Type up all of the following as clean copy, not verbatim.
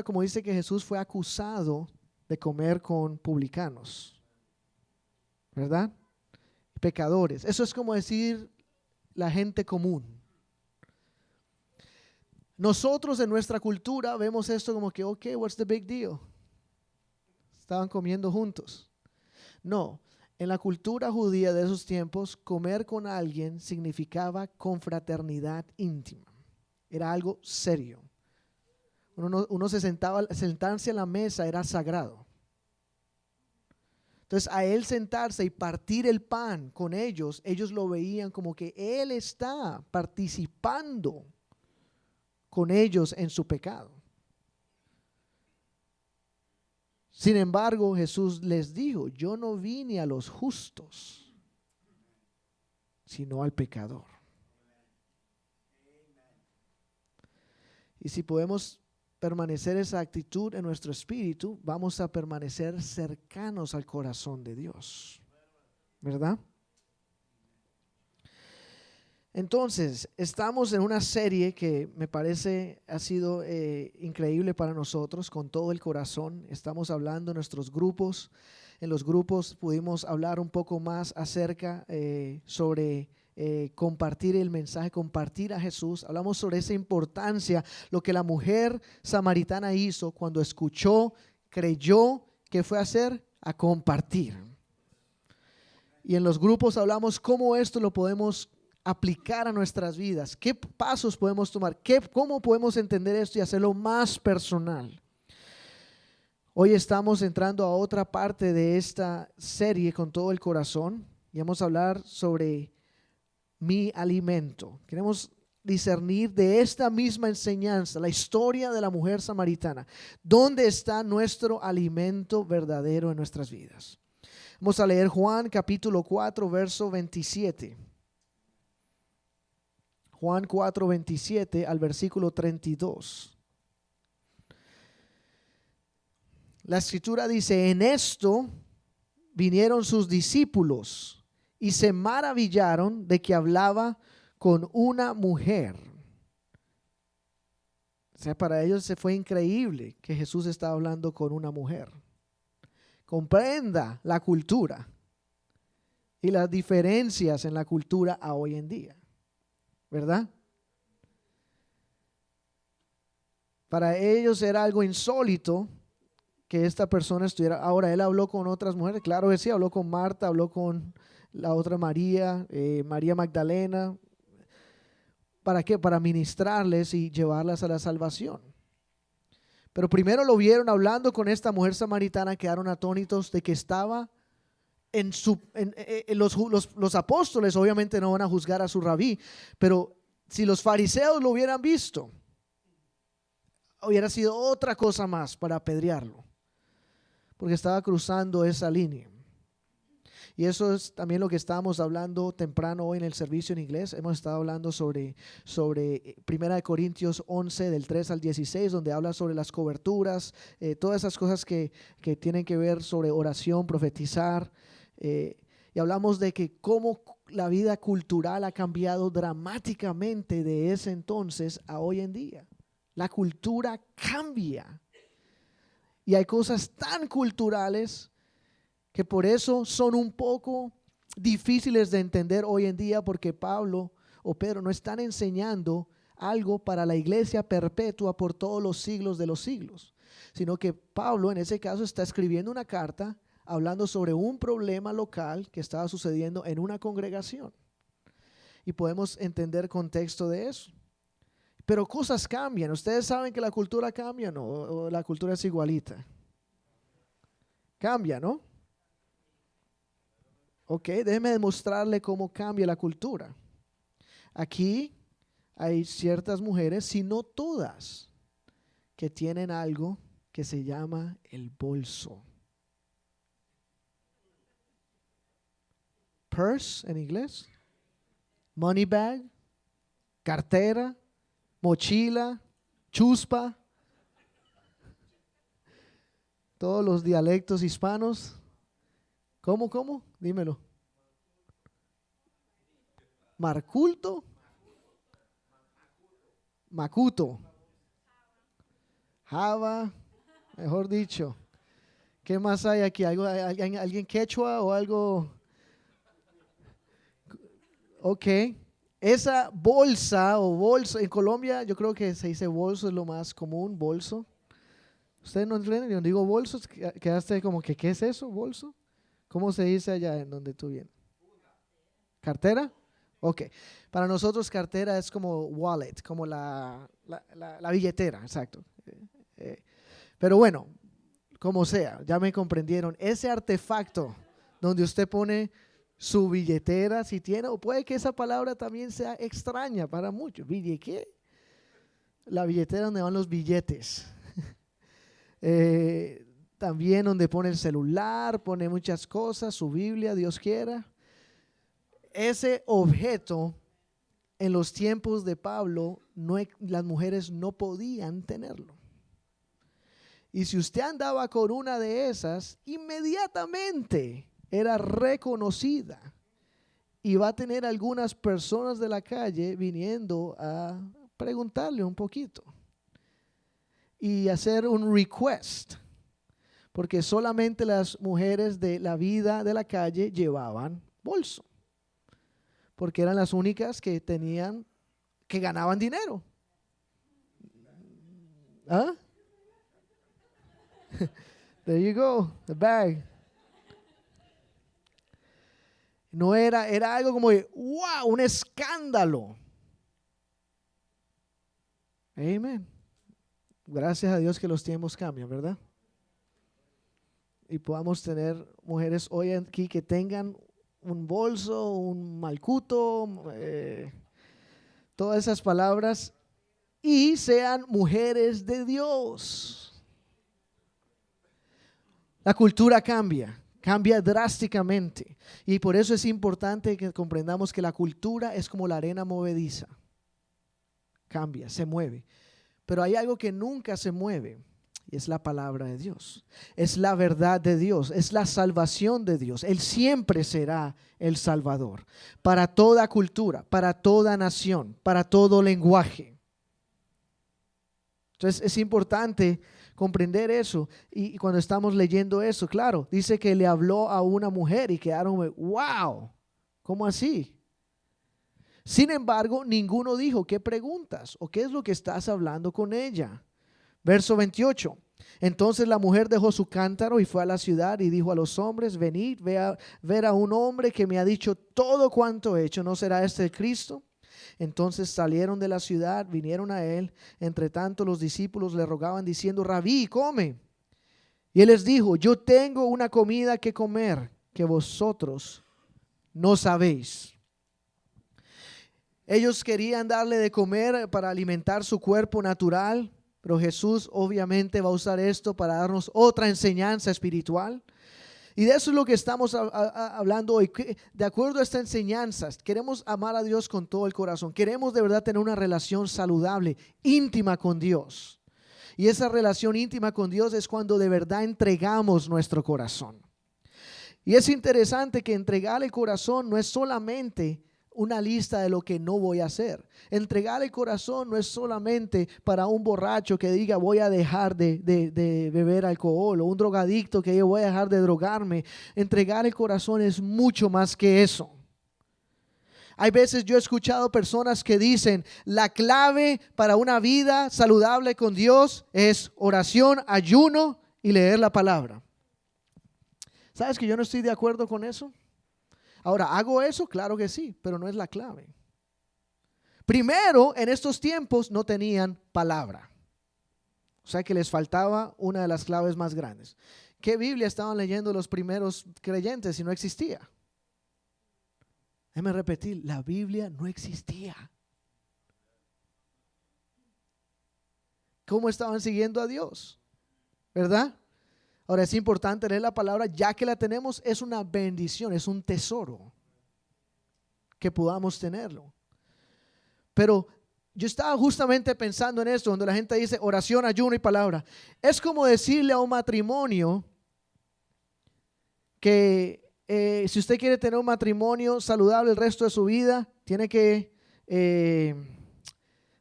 como dice que Jesús fue acusado de comer con publicanos, ¿verdad? Pecadores. Eso es como decir la gente común. Nosotros en nuestra cultura vemos esto como que, ok, what's the big deal? Estaban comiendo juntos. No, en la cultura judía de esos tiempos, comer con alguien significaba confraternidad íntima. Era algo serio. Uno se sentaba, sentarse a la mesa era sagrado. Entonces, a él sentarse y partir el pan con ellos, ellos lo veían como que él está participando con ellos en su pecado. Sin embargo, Jesús les dijo, yo no vine a los justos, sino al pecador. Y si podemos permanecer esa actitud en nuestro espíritu, vamos a permanecer cercanos al corazón de Dios, ¿verdad? Entonces, estamos en una serie que me parece ha sido increíble para nosotros con todo el corazón. Estamos hablando en nuestros grupos. En los grupos pudimos hablar un poco más acerca sobre compartir el mensaje, compartir a Jesús. Hablamos sobre esa importancia, lo que la mujer samaritana hizo cuando escuchó, creyó, ¿qué fue a hacer? A compartir. Y en los grupos hablamos cómo esto lo podemos aplicar a nuestras vidas, qué pasos podemos tomar, cómo podemos entender esto y hacerlo más personal. Hoy estamos entrando a otra parte de esta serie con todo el corazón y vamos a hablar sobre mi alimento. Queremos discernir de esta misma enseñanza, la historia de la mujer samaritana. ¿Dónde está nuestro alimento verdadero en nuestras vidas? Vamos a leer Juan capítulo 4, verso 27. Juan 4, 27 al versículo 32. La escritura dice, en esto vinieron sus discípulos y se maravillaron de que hablaba con una mujer. O sea, para ellos se fue increíble que Jesús estaba hablando con una mujer. Comprenda la cultura y las diferencias en la cultura a hoy en día, ¿verdad? Para ellos era algo insólito que esta persona estuviera. Ahora, él habló con otras mujeres, claro que sí, habló con Marta, habló con la otra María, María Magdalena. ¿Para qué? Para ministrarles y llevarlas a la salvación. Pero primero lo vieron hablando con esta mujer samaritana, quedaron atónitos de que estaba los apóstoles obviamente no van a juzgar a su rabí, pero si los fariseos lo hubieran visto, hubiera sido otra cosa más para apedrearlo, porque estaba cruzando esa línea. Y eso es también lo que estábamos hablando temprano hoy en el servicio en inglés. Hemos estado hablando sobre 1 Corintios 11 del 3 al 16, donde habla sobre las coberturas, todas esas cosas que tienen que ver sobre oración, profetizar. Y hablamos de que cómo la vida cultural ha cambiado dramáticamente de ese entonces a hoy en día. La cultura cambia. Y hay cosas tan culturales que por eso son un poco difíciles de entender hoy en día, porque Pablo o Pedro no están enseñando algo para la iglesia perpetua por todos los siglos de los siglos, sino que Pablo en ese caso está escribiendo una carta hablando sobre un problema local que estaba sucediendo en una congregación, y podemos entender contexto de eso. Pero cosas cambian. Ustedes saben que la cultura cambia, ¿no? O la cultura es igualita. Cambia, ¿no? Ok, déjeme demostrarle cómo cambia la cultura. Aquí hay ciertas mujeres, si no todas, que tienen algo que se llama el bolso. Purse en inglés, money bag, cartera, mochila, chuspa, todos los dialectos hispanos. ¿Cómo? Dímelo. Marculto, macuto, Java, mejor dicho. ¿Qué más hay aquí? ¿Alguien quechua o algo? Ok. Esa bolsa o bolso, en Colombia yo creo que se dice bolso, es lo más común, bolso. ¿Ustedes no entienden? Yo digo bolsos, quedaste como que, ¿qué es eso, bolso? ¿Cómo se dice allá en donde tú vienes? ¿Cartera? Ok. Para nosotros cartera es como wallet, como la billetera, exacto. Eh, pero bueno, como sea, ya me comprendieron. Ese artefacto donde usted pone su billetera, si tiene, o puede que esa palabra también sea extraña para muchos. ¿Qué? La billetera donde van los billetes. También donde pone el celular, pone muchas cosas, su Biblia, Dios quiera. Ese objeto en los tiempos de Pablo, las mujeres no podían tenerlo. Y si usted andaba con una de esas, inmediatamente era reconocida. Y va a tener algunas personas de la calle viniendo a preguntarle un poquito. Y hacer un request. Porque solamente las mujeres de la vida de la calle llevaban bolso. Porque eran las únicas que ganaban dinero. ¿Ah? There you go, the bag. No era algo como de, wow, un escándalo. Amén. Gracias a Dios que los tiempos cambian, ¿verdad? Y podamos tener mujeres hoy aquí que tengan un bolso, un malcuto, todas esas palabras, y sean mujeres de Dios. La cultura cambia drásticamente, y por eso es importante que comprendamos que la cultura es como la arena movediza. Cambia, se mueve. Pero hay algo que nunca se mueve, y es la palabra de Dios. Es la verdad de Dios, es la salvación de Dios. Él siempre será el Salvador para toda cultura, para toda nación, para todo lenguaje. Entonces es importante comprender eso. Y cuando estamos leyendo eso, claro, dice que le habló a una mujer y quedaron, wow, ¿cómo así? Sin embargo, ninguno dijo, ¿qué preguntas? ¿O qué es lo que estás hablando con ella? Verso 28. Entonces la mujer dejó su cántaro y fue a la ciudad y dijo a los hombres, venid, ver a un hombre que me ha dicho todo cuanto he hecho, ¿no será este el Cristo? Entonces salieron de la ciudad, vinieron a él. Entre tanto los discípulos le rogaban diciendo, Rabí, come. Y él les dijo, yo tengo una comida que comer que vosotros no sabéis. Ellos querían darle de comer para alimentar su cuerpo natural, pero Jesús obviamente va a usar esto para darnos otra enseñanza espiritual. Y de eso es lo que estamos hablando hoy. De acuerdo a esta enseñanza, queremos amar a Dios con todo el corazón. Queremos de verdad tener una relación saludable, íntima con Dios. Y esa relación íntima con Dios es cuando de verdad entregamos nuestro corazón. Y es interesante que entregar el corazón no es solamente una lista de lo que no voy a hacer. Entregar el corazón no es solamente para un borracho que diga voy a dejar de beber alcohol, o un drogadicto que diga voy a dejar de drogarme. Entregar el corazón es mucho más que eso. Hay veces yo he escuchado personas que dicen la clave para una vida saludable con Dios es oración, ayuno y leer la palabra. ¿Sabes que yo no estoy de acuerdo con eso? Ahora, ¿hago eso? Claro que sí, pero no es la clave. Primero, en estos tiempos no tenían palabra. O sea que les faltaba una de las claves más grandes. ¿Qué Biblia estaban leyendo los primeros creyentes si no existía? Déjame repetir, la Biblia no existía. ¿Cómo estaban siguiendo a Dios? ¿Verdad? Ahora es importante leer la palabra, ya que la tenemos, es una bendición, es un tesoro que podamos tenerlo. Pero yo estaba justamente pensando en esto, donde la gente dice oración, ayuno y palabra. Es como decirle a un matrimonio que si usted quiere tener un matrimonio saludable el resto de su vida, tiene que,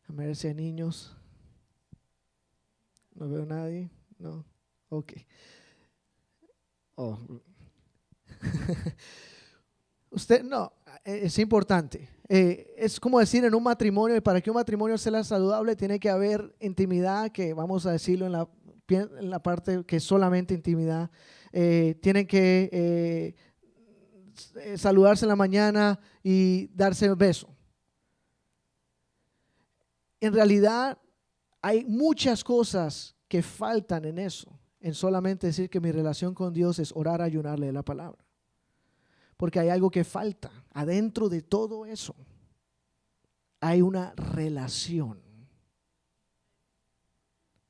a ver si hay niños. No veo a nadie. No. Ok. Oh. Usted, no, es importante. Es como decir en un matrimonio, para que un matrimonio sea saludable tiene que haber intimidad, que vamos a decirlo en la parte que es solamente intimidad. Tienen que saludarse en la mañana y darse un beso. En realidad hay muchas cosas que faltan en eso, en solamente decir que mi relación con Dios es orar, ayunar, leer la palabra. Porque hay algo que falta. Adentro de todo eso hay una relación.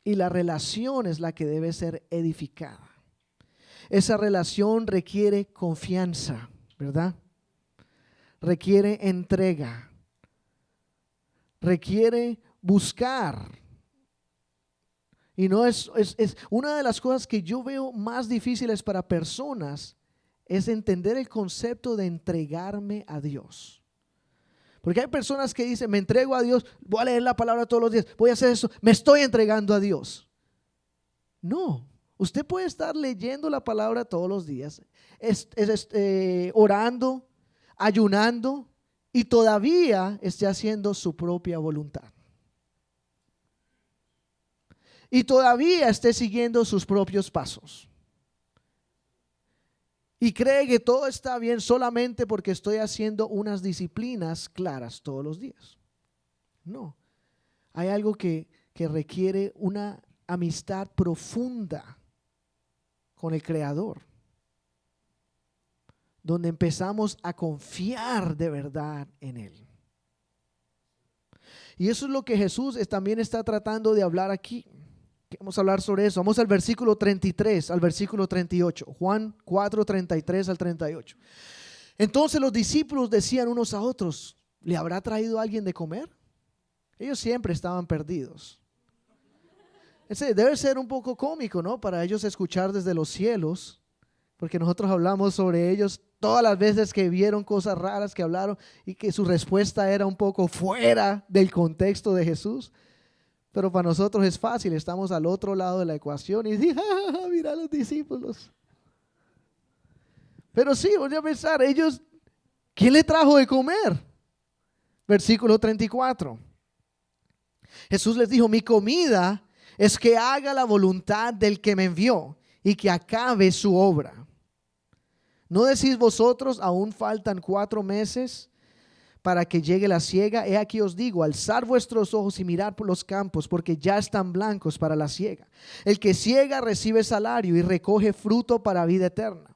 Y la relación es la que debe ser edificada. Esa relación requiere confianza, ¿verdad? Requiere entrega. Requiere buscar. Y no es una de las cosas que yo veo más difíciles para personas es entender el concepto de entregarme a Dios. Porque hay personas que dicen, me entrego a Dios, voy a leer la palabra todos los días, voy a hacer eso, me estoy entregando a Dios. No, usted puede estar leyendo la palabra todos los días, orando, ayunando y todavía esté haciendo su propia voluntad. Y todavía esté siguiendo sus propios pasos. Y cree que todo está bien solamente porque estoy haciendo unas disciplinas claras todos los días. No, hay algo que requiere una amistad profunda con el Creador, donde empezamos a confiar de verdad en Él. Y eso es lo que Jesús también está tratando de hablar aquí. Vamos a hablar sobre eso. Vamos al versículo 33 al versículo 38. Juan 4, 33 al 38. Entonces los discípulos decían unos a otros, ¿le habrá traído alguien de comer? Ellos siempre estaban perdidos. Ese debe ser un poco cómico, ¿no? Para ellos escuchar desde los cielos, porque nosotros hablamos sobre ellos todas las veces que vieron cosas raras, que hablaron y que su respuesta era un poco fuera del contexto de Jesús. Pero para nosotros es fácil, estamos al otro lado de la ecuación y decimos, mira a los discípulos. Pero sí, voy a pensar, ellos, ¿quién le trajo de comer? Versículo 34. Jesús les dijo, mi comida es que haga la voluntad del que me envió y que acabe su obra. ¿No decís vosotros, aún faltan 4 meses para que llegue la siega? He aquí os digo, alzad vuestros ojos y mirad por los campos, porque ya están blancos para la siega. El que siega recibe salario y recoge fruto para vida eterna,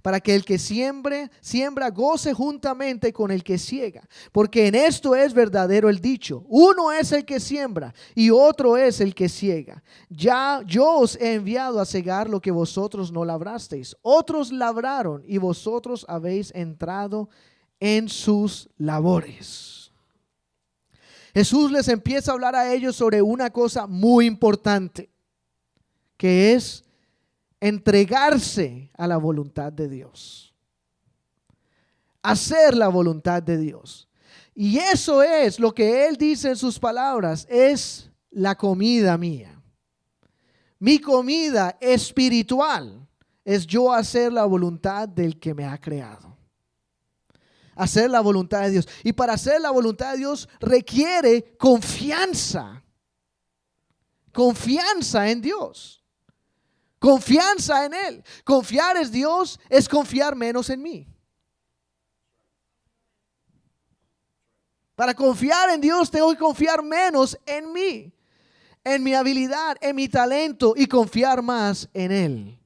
para que el que siembra goce juntamente con el que siega. Porque en esto es verdadero el dicho, uno es el que siembra y otro es el que siega. Ya yo os he enviado a segar lo que vosotros no labrasteis. Otros labraron y vosotros habéis entrado en sus labores. Jesús les empieza a hablar a ellos sobre una cosa muy importante, que es entregarse a la voluntad de Dios, hacer la voluntad de Dios. Y eso es lo que Él dice en sus palabras, es la comida mía. Mi comida espiritual es yo hacer la voluntad del que me ha creado. Hacer la voluntad de Dios. Y para hacer la voluntad de Dios requiere confianza. Confianza en Dios. Confianza en Él. Confiar en Dios es confiar menos en mí. Para confiar en Dios tengo que confiar menos en mí, en mi habilidad, en mi talento y confiar más en Él,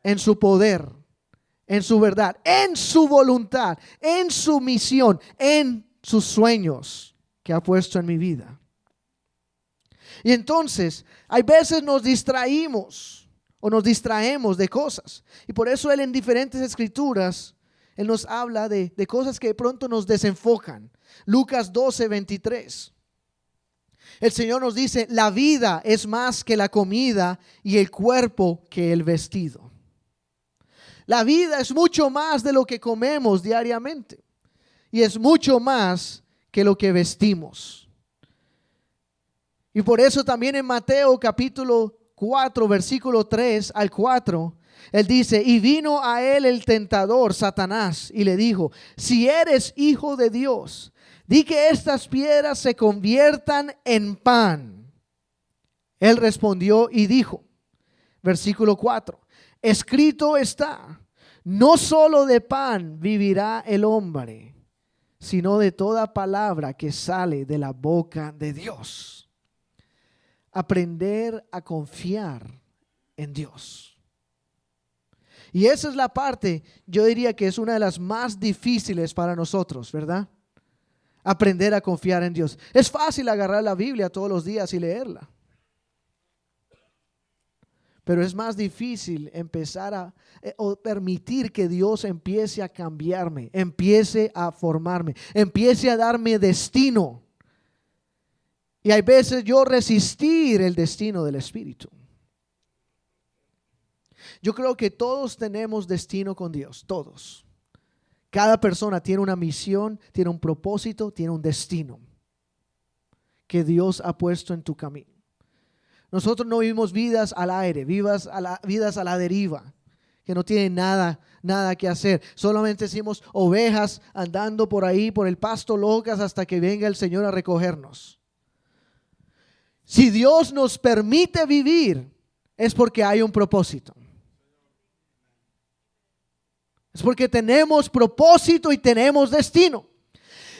en su poder, en su verdad, en su voluntad, en su misión, en sus sueños que ha puesto en mi vida. Y entonces, hay veces nos distraemos o nos distraemos de cosas. Y por eso Él en diferentes escrituras, Él nos habla de cosas que de pronto nos desenfocan. Lucas 12, 23. El Señor nos dice, la vida es más que la comida y el cuerpo que el vestido. La vida es mucho más de lo que comemos diariamente y es mucho más que lo que vestimos. Y por eso también en Mateo capítulo 4, versículo 3 al 4, él dice: y vino a él el tentador, Satanás, y le dijo: si eres hijo de Dios, di que estas piedras se conviertan en pan. Él respondió y dijo, versículo 4, escrito está, no solo de pan vivirá el hombre, sino de toda palabra que sale de la boca de Dios. Aprender a confiar en Dios. Y esa es la parte, yo diría que es una de las más difíciles para nosotros, ¿verdad? Aprender a confiar en Dios. Es fácil agarrar la Biblia todos los días y leerla. Pero es más difícil empezar o permitir que Dios empiece a cambiarme, empiece a formarme, empiece a darme destino. Y hay veces yo resistir el destino del Espíritu. Yo creo que todos tenemos destino con Dios, todos. Cada persona tiene una misión, tiene un propósito, tiene un destino que Dios ha puesto en tu camino. Nosotros no vivimos vidas al aire, vidas a la deriva, que no tienen nada que hacer. Solamente somos ovejas andando por ahí, por el pasto locas hasta que venga el Señor a recogernos. Si Dios nos permite vivir, es porque hay un propósito. Es porque tenemos propósito y tenemos destino.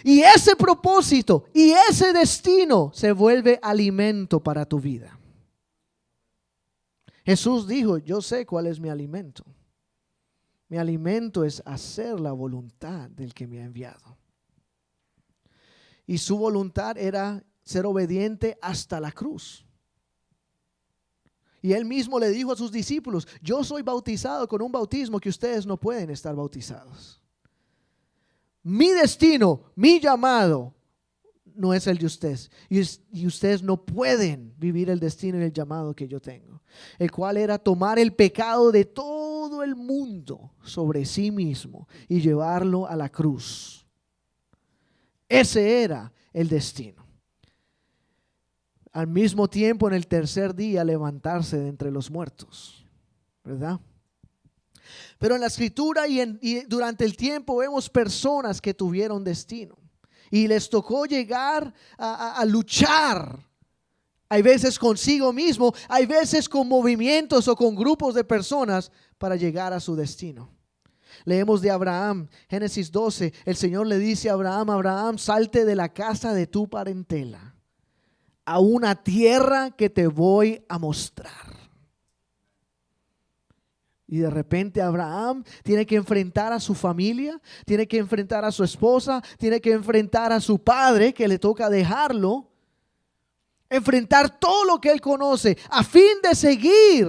Y ese propósito y ese destino se vuelve alimento para tu vida. Jesús dijo: yo sé cuál es mi alimento. Mi alimento es hacer la voluntad del que me ha enviado. Y su voluntad era ser obediente hasta la cruz. Y él mismo le dijo a sus discípulos: yo soy bautizado con un bautismo que ustedes no pueden estar bautizados. Mi destino, mi llamado no es el de ustedes. Y ustedes no pueden vivir el destino y el llamado que yo tengo. El cual era tomar el pecado de todo el mundo sobre sí mismo y llevarlo a la cruz. Ese era el destino. Al mismo tiempo, en el tercer día, levantarse de entre los muertos, ¿verdad? Pero en la escritura y durante el tiempo vemos personas que tuvieron destino y les tocó llegar a luchar. Hay veces consigo mismo, hay veces con movimientos o con grupos de personas para llegar a su destino. Leemos de Abraham, Génesis 12, el Señor le dice a Abraham: Abraham, salte de la casa de tu parentela a una tierra que te voy a mostrar. Y de repente Abraham tiene que enfrentar a su familia, tiene que enfrentar a su esposa, tiene que enfrentar a su padre que le toca dejarlo, enfrentar todo lo que él conoce a fin de seguir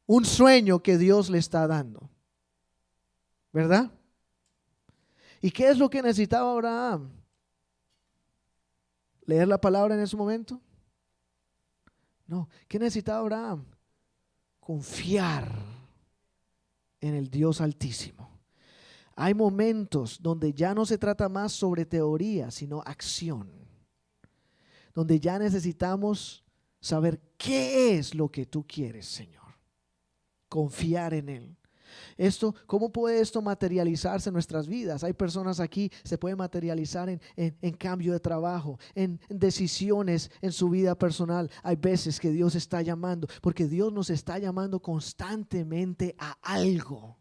un sueño que Dios le está dando, ¿verdad? ¿Y qué es lo que necesitaba Abraham? ¿Leer la palabra en ese momento? No. ¿Qué necesitaba Abraham? Confiar en el Dios Altísimo. Hay momentos donde ya no se trata más sobre teoría, sino acción. Donde ya necesitamos saber qué es lo que tú quieres, Señor. Confiar en Él. ¿Cómo puede esto materializarse en nuestras vidas? Hay personas aquí, se puede materializar en cambio de trabajo, en decisiones en su vida personal. Hay veces que Dios está llamando, porque Dios nos está llamando constantemente a algo.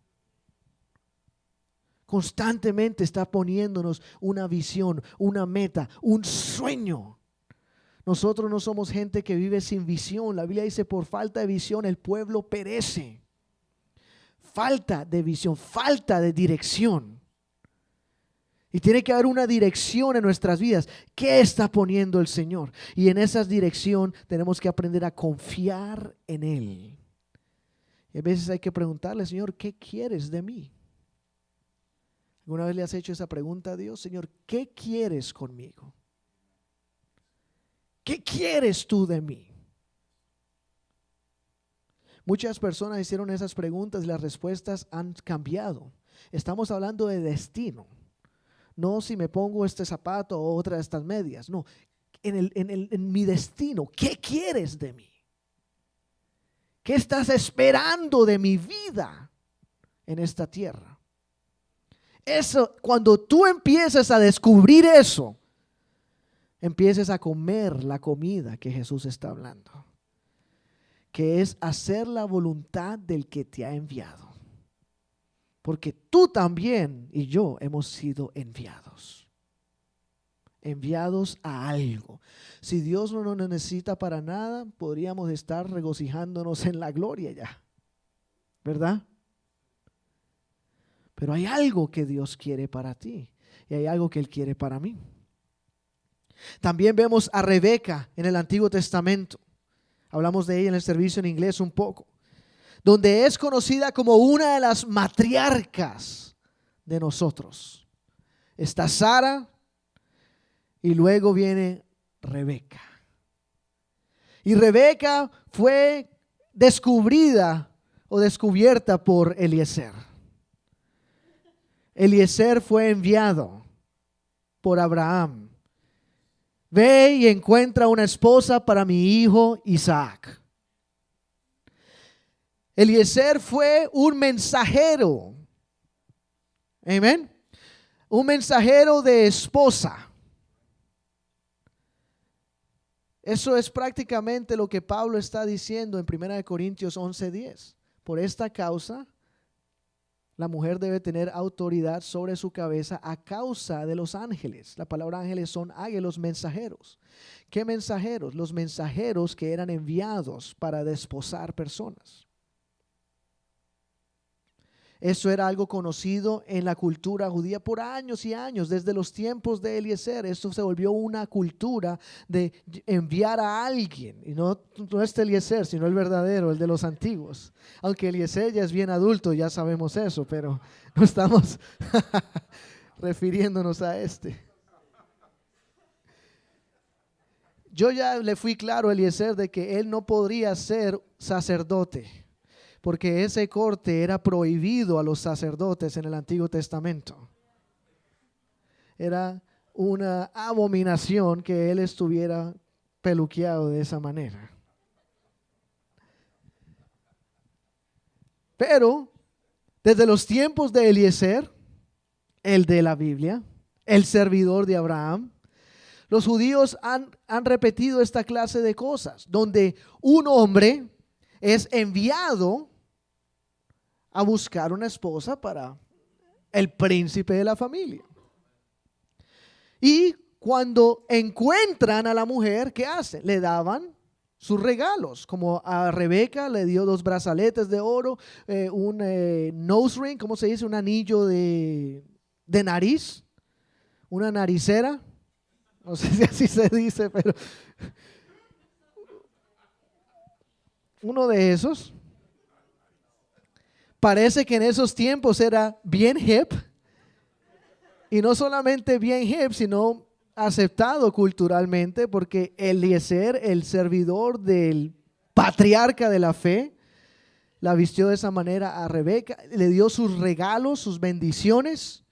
Constantemente está poniéndonos una visión, una meta, un sueño. Nosotros no somos gente que vive sin visión. La Biblia dice: por falta de visión el pueblo perece. Falta de visión, falta de dirección. Y tiene que haber una dirección en nuestras vidas. ¿Qué está poniendo el Señor? Y en esa dirección tenemos que aprender a confiar en Él. Y a veces hay que preguntarle: Señor, ¿qué quieres de mí? ¿Alguna vez le has hecho esa pregunta a Dios? Señor, ¿qué quieres conmigo? ¿Qué quieres tú de mí? Muchas personas hicieron esas preguntas y las respuestas han cambiado. Estamos hablando de destino. No si me pongo este zapato o otra de estas medias. No, en mi destino. ¿Qué quieres de mí? ¿Qué estás esperando de mi vida en esta tierra? Eso, cuando tú empieces a descubrir eso, empieces a comer la comida que Jesús está hablando, que es hacer la voluntad del que te ha enviado. Porque tú también y yo hemos sido enviados a algo. Si Dios no nos necesita para nada, podríamos estar regocijándonos en la gloria ya, ¿verdad? Pero hay algo que Dios quiere para ti y hay algo que Él quiere para mí. También vemos a Rebeca en el Antiguo Testamento. Hablamos de ella en el servicio en inglés un poco, donde es conocida como una de las matriarcas de nosotros. Está Sara y luego viene Rebeca. Y Rebeca fue descubierta por Eliezer. Eliezer fue enviado por Abraham. Ve y encuentra una esposa para mi hijo Isaac. Eliezer fue un mensajero. Amén. Un mensajero de esposa. Eso es prácticamente lo que Pablo está diciendo en 1 Corintios 11:10. Por esta causa, la mujer debe tener autoridad sobre su cabeza a causa de los ángeles. La palabra ángeles son ángeles mensajeros. ¿Qué mensajeros? Los mensajeros que eran enviados para desposar personas. Eso era algo conocido en la cultura judía por años y años, desde los tiempos de Eliezer. Esto se volvió una cultura de enviar a alguien, y no este Eliezer, sino el verdadero, el de los antiguos. Aunque Eliezer ya es bien adulto, ya sabemos eso, pero no estamos refiriéndonos a este. Yo ya le fui claro a Eliezer de que él no podría ser sacerdote, porque ese corte era prohibido a los sacerdotes en el Antiguo Testamento. Era una abominación que él estuviera peluqueado de esa manera. Pero desde los tiempos de Eliezer, el de la Biblia, el servidor de Abraham, los judíos han repetido esta clase de cosas, donde un hombre es enviado a buscar una esposa para el príncipe de la familia. Y cuando encuentran a la mujer, ¿qué hacen? Le daban sus regalos, como a Rebeca le dio 2 brazaletes de oro, un nose ring, ¿cómo se dice? Un anillo de nariz, una naricera, no sé si así se dice, pero uno de esos. Parece que en esos tiempos era bien hip, y no solamente bien hip, sino aceptado culturalmente, porque Eliezer, el servidor del patriarca de la fe, la vistió de esa manera a Rebeca, le dio sus regalos, sus bendiciones,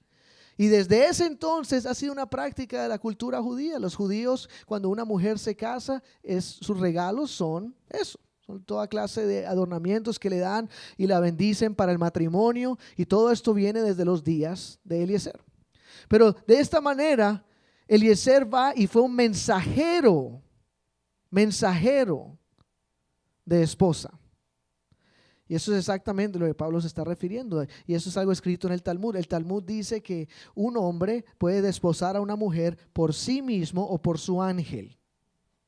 y desde ese entonces ha sido una práctica de la cultura judía. Los judíos, cuando una mujer se casa, sus regalos son eso. Son toda clase de adornamientos que le dan y la bendicen para el matrimonio, y todo esto viene desde los días de Eliezer. Pero de esta manera Eliezer va y fue un mensajero de esposa. Y eso es exactamente lo que Pablo se está refiriendo. Y eso es algo escrito en el Talmud. El Talmud dice que un hombre puede desposar a una mujer por sí mismo o por su ángel.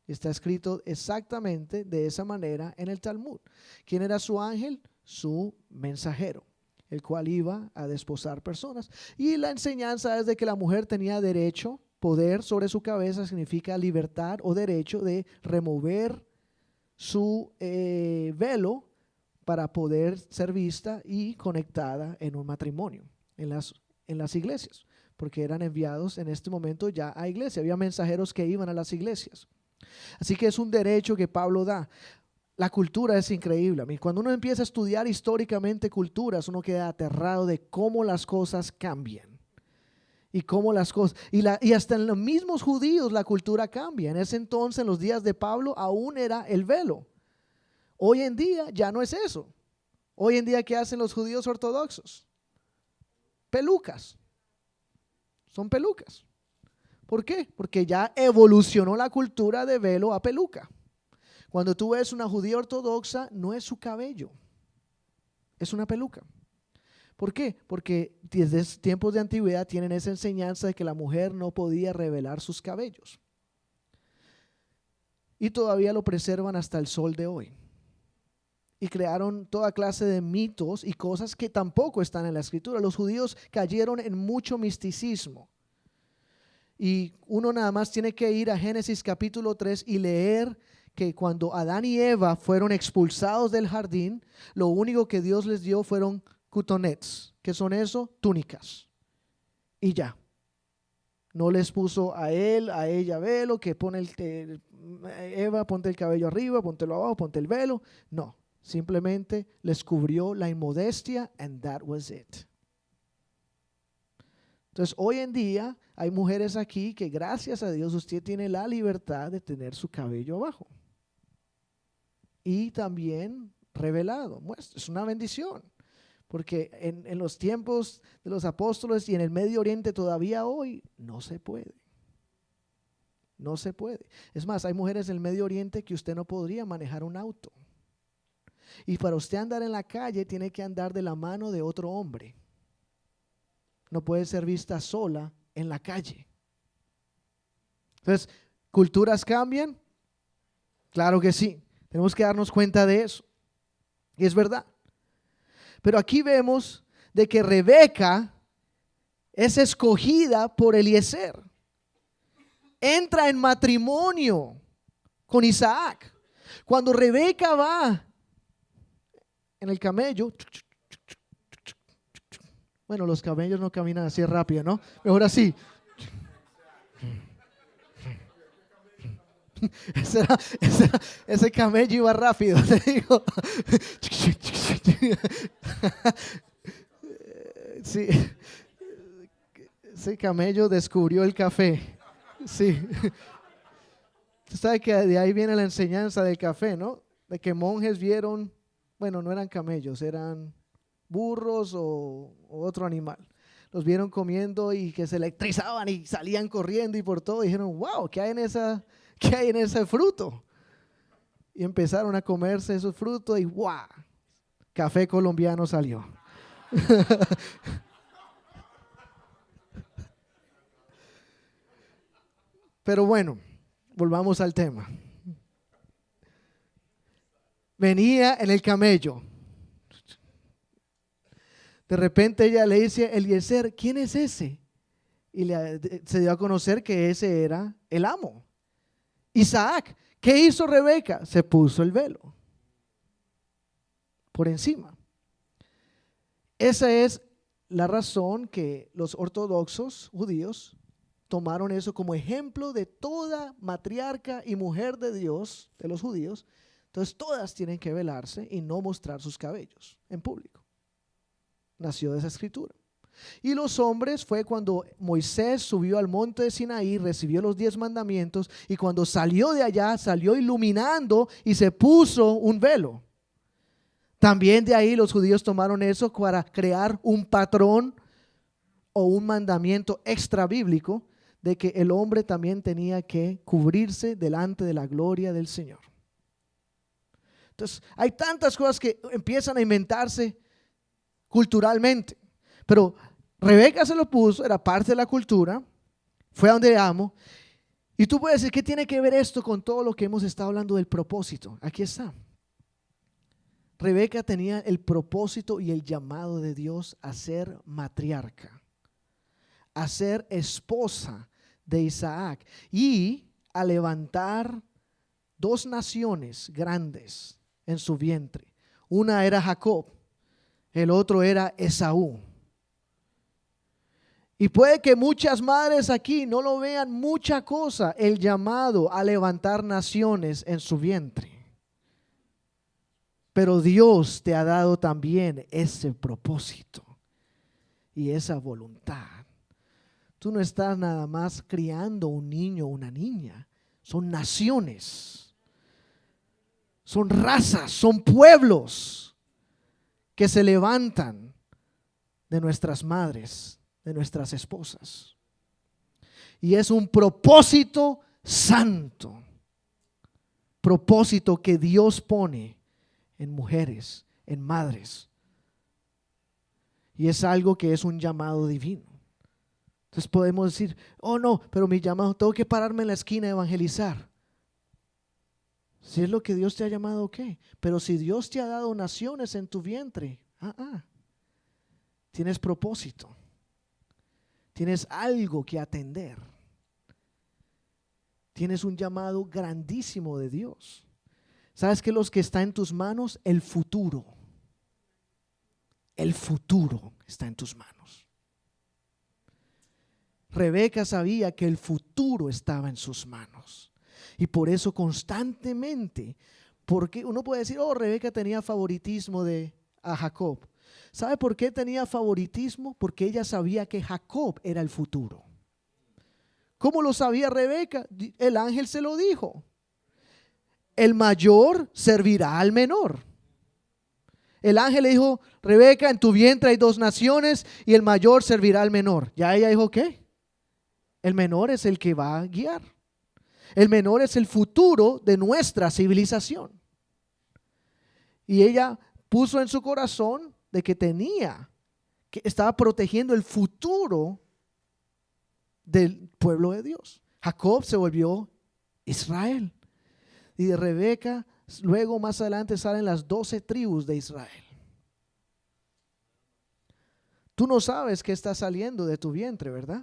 Está escrito exactamente de esa manera en el Talmud. ¿Quién era su ángel? Su mensajero, el cual iba a desposar personas. Y la enseñanza es de que la mujer tenía derecho, poder sobre su cabeza, significa libertad o derecho de remover su velo para poder ser vista y conectada en un matrimonio, en las iglesias, porque eran enviados en este momento ya a iglesia. Había mensajeros que iban a las iglesias. Así que es un derecho que Pablo da. La cultura es increíble. Cuando uno empieza a estudiar históricamente culturas, uno queda aterrado de cómo las cosas cambian. Y cómo las cosas, y hasta en los mismos judíos la cultura cambia. En ese entonces, en los días de Pablo, aún era el velo. Hoy en día ya no es eso. Hoy en día, ¿qué hacen los judíos ortodoxos? Pelucas. Son pelucas. ¿Por qué? Porque ya evolucionó la cultura de velo a peluca. Cuando tú ves una judía ortodoxa, no es su cabello, es una peluca. ¿Por qué? Porque desde tiempos de antigüedad tienen esa enseñanza de que la mujer no podía revelar sus cabellos. Y todavía lo preservan hasta el sol de hoy. Y crearon toda clase de mitos y cosas que tampoco están en la escritura. Los judíos cayeron en mucho misticismo. Y uno nada más tiene que ir a Génesis capítulo 3 y leer que cuando Adán y Eva fueron expulsados del jardín, lo único que Dios les dio fueron cutonets. ¿Qué son eso? Túnicas. Y ya. No les puso a él, a ella velo, que pone Eva, ponte el cabello arriba, póntelo abajo, ponte el velo. No, simplemente les cubrió la inmodestia and that was it. Entonces, hoy en día hay mujeres aquí que gracias a Dios usted tiene la libertad de tener su cabello abajo. Y también revelado. Es una bendición. Porque en los tiempos de los apóstoles y en el Medio Oriente todavía hoy no se puede. No se puede. Es más, hay mujeres del Medio Oriente que usted no podría manejar un auto. Y para usted andar en la calle tiene que andar de la mano de otro hombre. No puede ser vista sola en la calle. Entonces, ¿culturas cambian? Claro que sí. Tenemos que darnos cuenta de eso. Y es verdad. Pero aquí vemos de que Rebeca es escogida por Eliezer. Entra en matrimonio con Isaac. Cuando Rebeca va en el camello, bueno, los camellos no caminan así rápido, ¿no? Mejor así. Ese camello iba rápido, te digo. Sí, ese camello descubrió el café. Sí. Tú sabes que de ahí viene la enseñanza del café, ¿no? De que monjes vieron, bueno, no eran camellos, eran burros o otro animal. Los vieron comiendo y que se electrizaban y salían corriendo y por todo. Y dijeron, wow, ¿qué hay en ese fruto? Y empezaron a comerse esos frutos y wow, café colombiano salió. Pero bueno, volvamos al tema. Venía en el camello. De repente ella le dice a Eliezer, ¿quién es ese? Y se dio a conocer que ese era el amo. Isaac. ¿Qué hizo Rebeca? Se puso el velo por encima. Esa es la razón que los ortodoxos judíos tomaron eso como ejemplo de toda matriarca y mujer de Dios, de los judíos. Entonces todas tienen que velarse y no mostrar sus cabellos en público. Nació de esa escritura. Y los hombres fue cuando Moisés subió al monte de Sinaí, recibió los 10 mandamientos y cuando salió de allá, salió iluminando y se puso un velo. También de ahí los judíos tomaron eso para crear un patrón o un mandamiento extra bíblico de que el hombre también tenía que cubrirse delante de la gloria del Señor. Entonces, hay tantas cosas que empiezan a inventarse culturalmente, pero Rebeca se lo puso, era parte de la cultura, fue a donde amo. Y tú puedes decir, ¿qué tiene que ver esto con todo lo que hemos estado hablando del propósito? Aquí está. Rebeca tenía el propósito y el llamado de Dios a ser matriarca, a ser esposa de Isaac y a levantar 2 naciones grandes en su vientre. Una era Jacob, el otro era Esaú. Y puede que muchas madres aquí no lo vean mucha cosa, el llamado a levantar naciones en su vientre. Pero Dios te ha dado también ese propósito y esa voluntad. Tú no estás nada más criando un niño o una niña. Son naciones, son razas, son pueblos que se levantan de nuestras madres, de nuestras esposas. Y es un propósito santo, propósito que Dios pone en mujeres, en madres. Y es algo que es un llamado divino. Entonces podemos decir, oh no, pero mi llamado, tengo que pararme en la esquina a evangelizar. Si es lo que Dios te ha llamado, ok. Pero si Dios te ha dado naciones en tu vientre, tienes propósito. Tienes algo que atender. Tienes un llamado grandísimo de Dios. ¿Sabes que los que está en tus manos? El futuro está en tus manos. Rebeca sabía que el futuro estaba en sus manos. Y por eso constantemente, porque uno puede decir, oh, Rebeca tenía favoritismo a Jacob. ¿Sabe por qué tenía favoritismo? Porque ella sabía que Jacob era el futuro. ¿Cómo lo sabía Rebeca? El ángel se lo dijo. El mayor servirá al menor. El ángel le dijo, Rebeca, en tu vientre hay 2 naciones y el mayor servirá al menor. Ya ella dijo, ¿qué? El menor es el que va a guiar. El menor es el futuro de nuestra civilización. Y ella puso en su corazón de que estaba protegiendo el futuro del pueblo de Dios. Jacob se volvió Israel. Y de Rebeca, luego más adelante salen las 12 tribus de Israel. Tú no sabes qué está saliendo de tu vientre, ¿verdad?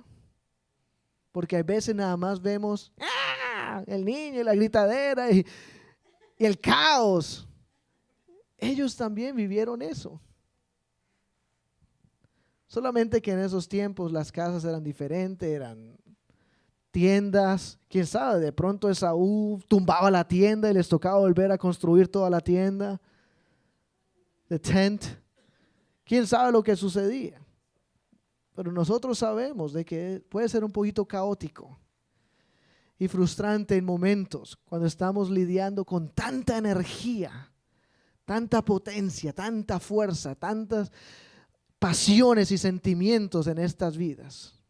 Porque a veces nada más vemos el niño y la gritadera y el caos. Ellos también vivieron eso. Solamente que en esos tiempos las casas eran diferentes, eran tiendas. Quién sabe, de pronto Esaú tumbaba la tienda y les tocaba volver a construir toda la tienda. The tent. Quién sabe lo que sucedía. Pero nosotros sabemos de que puede ser un poquito caótico y frustrante en momentos cuando estamos lidiando con tanta energía, tanta potencia, tanta fuerza, tantas pasiones y sentimientos en estas vidas.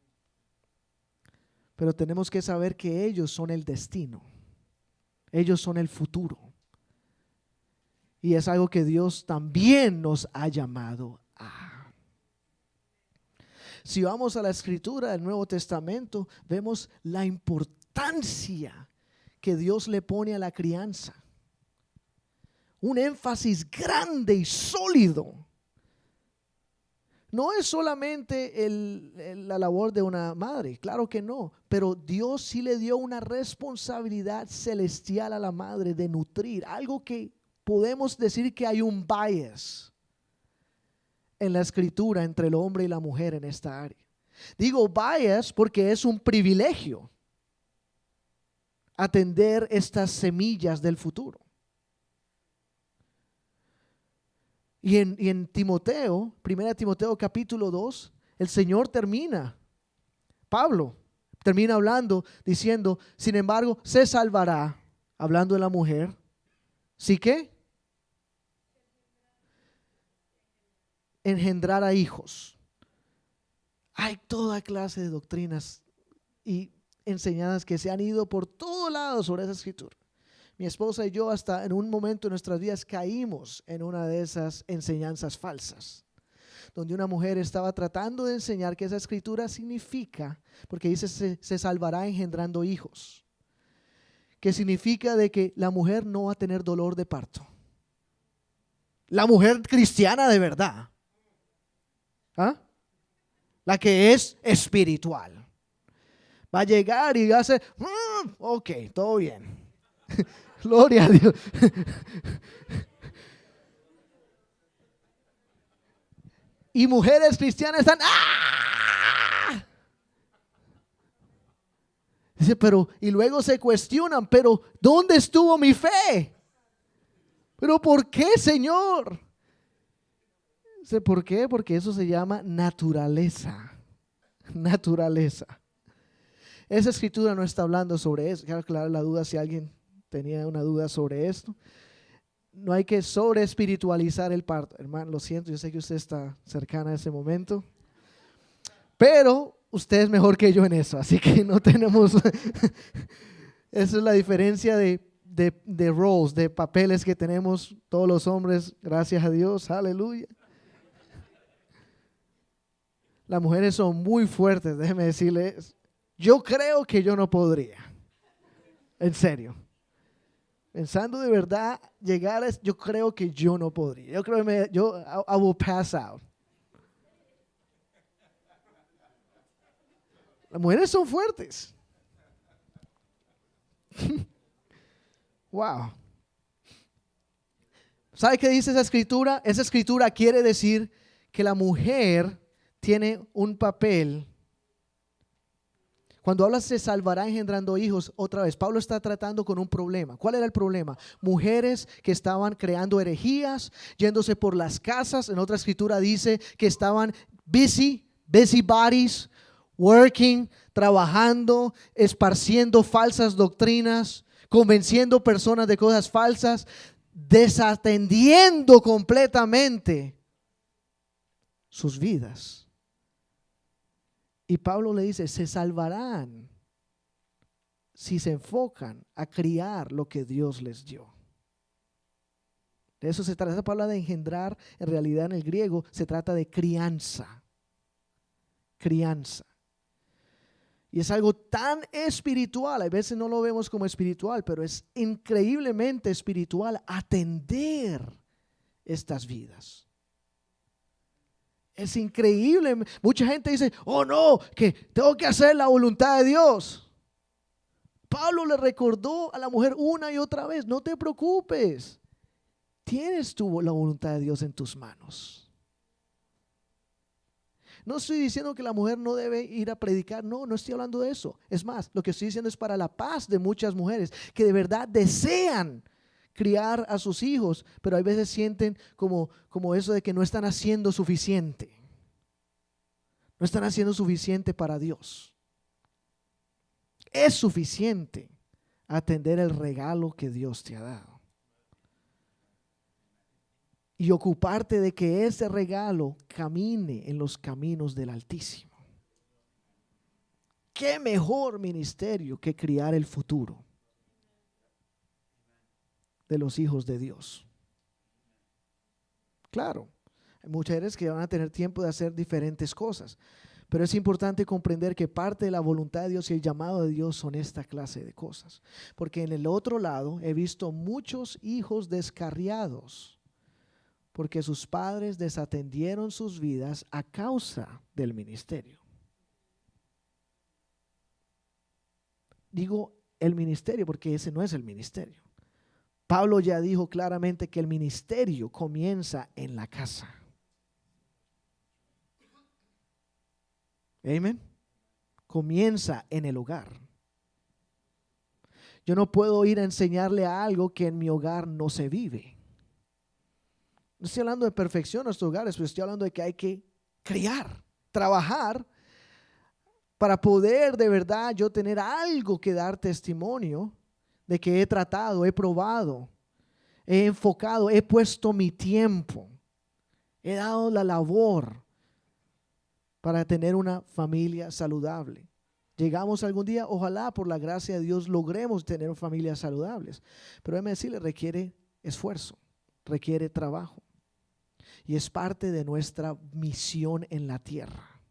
Pero tenemos que saber que ellos son el destino, ellos son el futuro. Y es algo que Dios también nos ha llamado a. Si vamos a la escritura del Nuevo Testamento, vemos la importancia que Dios le pone a la crianza. Un énfasis grande y sólido. No es solamente la labor de una madre, claro que no, pero Dios sí le dio una responsabilidad celestial a la madre de nutrir, algo que podemos decir que hay un bias en la escritura entre el hombre y la mujer en esta área. Digo bias porque es un privilegio atender estas semillas del futuro. Y en Timoteo, 1 Timoteo capítulo 2, el Señor Pablo termina hablando, diciendo, sin embargo, se salvará, hablando de la mujer, ¿sí qué? Engendrar a hijos. Hay toda clase de doctrinas y enseñanzas que se han ido por todo lado sobre esa escritura. Mi esposa y yo hasta en un momento de nuestras vidas caímos en una de esas enseñanzas falsas, donde una mujer estaba tratando de enseñar que esa escritura significa, porque dice se salvará engendrando hijos, que significa de que la mujer no va a tener dolor de parto. La mujer cristiana de verdad, la que es espiritual, va a llegar y va a hacer, ok, todo bien. Gloria a Dios. Y mujeres cristianas están dice, pero, y luego se cuestionan, pero ¿dónde estuvo mi fe? ¿Pero por qué, Señor? Dice, ¿por qué? Porque eso se llama naturaleza. Naturaleza. Esa escritura no está hablando sobre eso. Quiero aclarar la duda si alguien tenía una duda sobre esto. No hay que sobre espiritualizar el parto. Hermano, lo siento, yo sé que usted está cercana a ese momento, pero usted es mejor que yo en eso, así que no tenemos, esa es la diferencia de roles, de papeles que tenemos todos los hombres, gracias a Dios, aleluya. Las mujeres son muy fuertes, déjeme decirles, yo creo que yo no podría, en serio. Pensando de verdad, llegar a, yo creo que yo no podría. Yo creo que I will pass out. Las mujeres son fuertes. Wow. ¿Sabe qué dice esa escritura? Esa escritura quiere decir que la mujer tiene un papel. Cuando habla se salvará engendrando hijos, otra vez, Pablo está tratando con un problema. ¿Cuál era el problema? Mujeres que estaban creando herejías, yéndose por las casas. En otra escritura dice que estaban busybodies, working, trabajando, esparciendo falsas doctrinas, convenciendo personas de cosas falsas, desatendiendo completamente sus vidas. Y Pablo le dice, se salvarán si se enfocan a criar lo que Dios les dio. De eso se trata. Esa palabra de engendrar, en realidad en el griego, se trata de crianza. Crianza. Y es algo tan espiritual, a veces no lo vemos como espiritual, pero es increíblemente espiritual atender estas vidas. Es increíble. Mucha gente dice, oh no, que tengo que hacer la voluntad de Dios. Pablo le recordó a la mujer una y otra vez, no te preocupes, tienes tú la voluntad de Dios en tus manos. No estoy diciendo que la mujer no debe ir a predicar, no estoy hablando de eso. Es más, lo que estoy diciendo es para la paz de muchas mujeres que de verdad desean criar a sus hijos, pero a veces sienten como eso de que no están haciendo suficiente. No están haciendo suficiente para Dios. Es suficiente atender el regalo que Dios te ha dado. Y ocuparte de que ese regalo camine en los caminos del Altísimo. ¿Qué mejor ministerio que criar el futuro de los hijos de Dios? Claro, hay mujeres que van a tener tiempo de hacer diferentes cosas, pero es importante comprender que parte de la voluntad de Dios y el llamado de Dios son esta clase de cosas. Porque en el otro lado he visto muchos hijos descarriados porque sus padres desatendieron sus vidas a causa del ministerio. Digo el ministerio porque ese no es el ministerio. Pablo ya dijo claramente que el ministerio comienza en la casa. Amén. Comienza en el hogar. Yo no puedo ir a enseñarle a algo que en mi hogar no se vive. No estoy hablando de perfección en nuestros hogares, pero estoy hablando de que hay que criar, trabajar para poder de verdad yo tener algo que dar testimonio de que he tratado, he probado, he enfocado, he puesto mi tiempo, he dado la labor para tener una familia saludable. Llegamos algún día, ojalá por la gracia de Dios logremos tener familias saludables, pero déjeme decirle, requiere esfuerzo, requiere trabajo y es parte de nuestra misión en la tierra.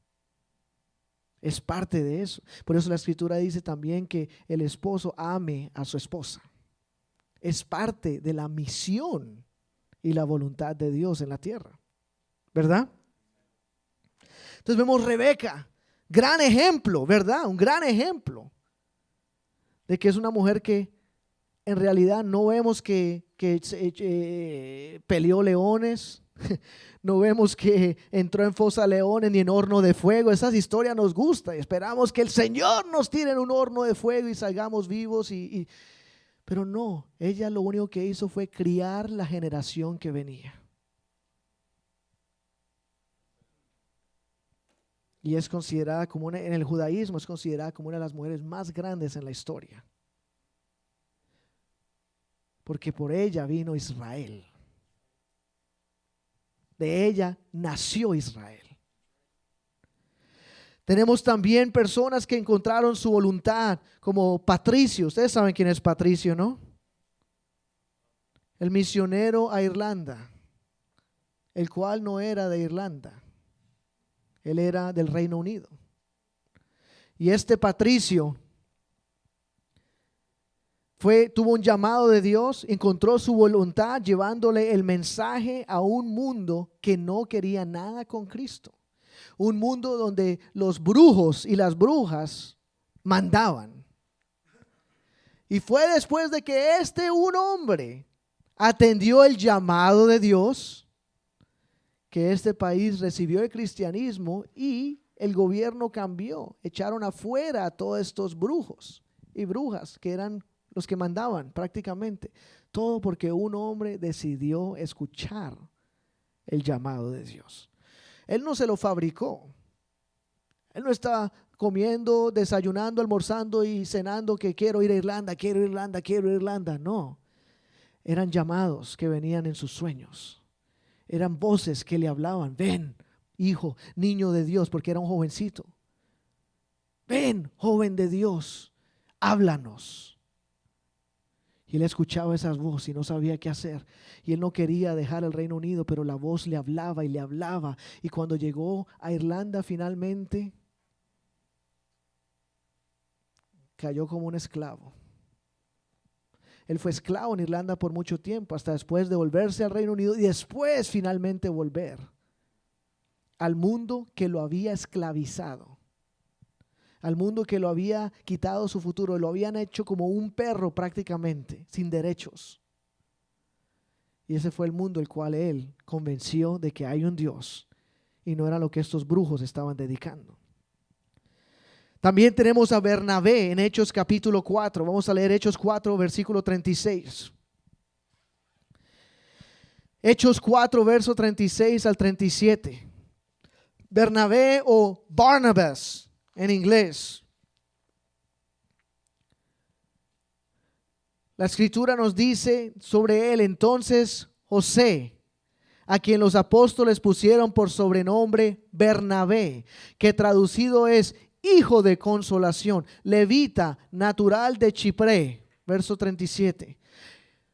Es parte de eso. Por eso la escritura dice también que el esposo ame a su esposa. Es parte de la misión y la voluntad de Dios en la tierra, ¿verdad? Entonces vemos Rebeca, gran ejemplo, ¿verdad? Un gran ejemplo de que es una mujer que en realidad no vemos que peleó leones, no vemos que entró en fosa de leones ni en horno de fuego. Esas historias nos gustan y esperamos que el Señor nos tire en un horno de fuego y salgamos vivos. Pero no, ella lo único que hizo fue criar la generación que venía. Y es considerada como en el judaísmo es considerada como una de las mujeres más grandes en la historia. Porque por ella vino Israel. De ella nació Israel. Tenemos también personas que encontraron su voluntad, como Patricio. Ustedes saben quién es Patricio, ¿no? El misionero a Irlanda, el cual no era de Irlanda. Él era del Reino Unido. Y este Patricio tuvo un llamado de Dios, encontró su voluntad llevándole el mensaje a un mundo que no quería nada con Cristo. Un mundo donde los brujos y las brujas mandaban. Y fue después de que un hombre atendió el llamado de Dios que este país recibió el cristianismo y el gobierno cambió. Echaron afuera a todos estos brujos y brujas que eran los que mandaban prácticamente. Todo porque un hombre decidió escuchar el llamado de Dios. Él no se lo fabricó. Él no está comiendo, desayunando, almorzando y cenando que quiero ir a Irlanda, quiero Irlanda, quiero Irlanda. No, eran llamados que venían en sus sueños. Eran voces que le hablaban. Ven, hijo, niño de Dios, porque era un jovencito. Ven, joven de Dios, háblanos. Y él escuchaba esas voces y no sabía qué hacer. Y él no quería dejar el Reino Unido, pero la voz le hablaba y le hablaba. Y cuando llegó a Irlanda finalmente, cayó como un esclavo. Él fue esclavo en Irlanda por mucho tiempo, hasta después de volverse al Reino Unido y después finalmente volver al mundo que lo había esclavizado, al mundo que lo había quitado su futuro, lo habían hecho como un perro prácticamente, sin derechos. Y ese fue el mundo el cual él convenció de que hay un Dios y no era lo que estos brujos estaban dedicando. También tenemos a Bernabé en Hechos capítulo 4. Vamos a leer Hechos 4, versículo 36. Hechos 4, verso 36 al 37. Bernabé o Barnabas en inglés. La escritura nos dice sobre él: entonces José, a quien los apóstoles pusieron por sobrenombre Bernabé, que traducido es hijo de consolación, levita, natural de Chipre, verso 37.